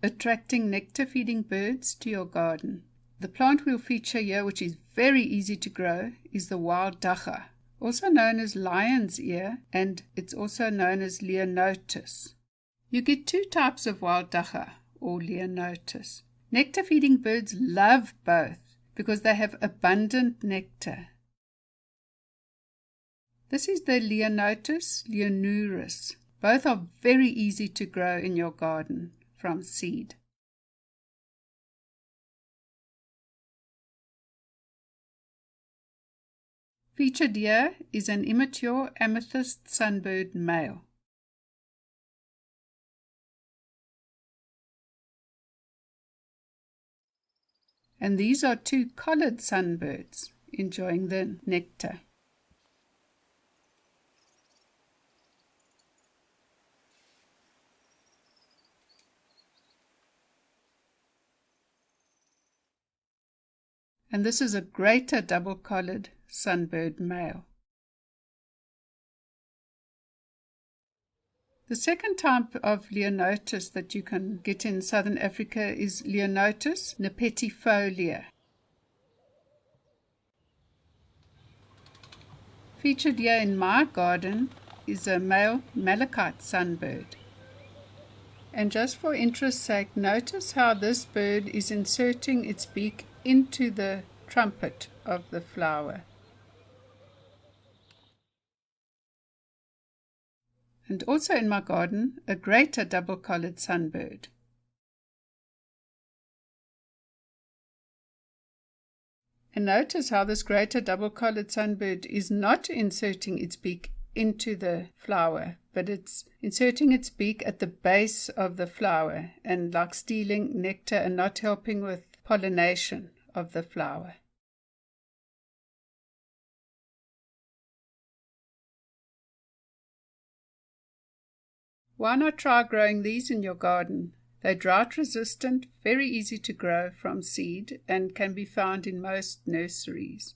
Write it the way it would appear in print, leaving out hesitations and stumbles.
attracting nectar-feeding birds to your garden. The plant we'll feature here, which is very easy to grow, is the Wild Dagga, also known as lion's ear, and it's also known as Leonotis. You get two types of Wild Dagga, or Leonotis. Nectar-feeding birds love both because they have abundant nectar. This is the Leonotis leonuris. Both are very easy to grow in your garden from seed. Featured here is an immature amethyst sunbird male. And these are two collared sunbirds enjoying the nectar. And this is a greater double-collared sunbird male. The second type of Leonotis that you can get in southern Africa is Leonotis nepetifolia. Featured here in my garden is a male malachite sunbird. And just for interest's sake, notice how this bird is inserting its beak into the trumpet of the flower. And also in my garden, a greater double-collared sunbird. And notice how this greater double-collared sunbird is not inserting its beak into the flower, but it's inserting its beak at the base of the flower and like stealing nectar and not helping with pollination of the flower. Why not try growing these in your garden? They're drought resistant, very easy to grow from seed, and can be found in most nurseries.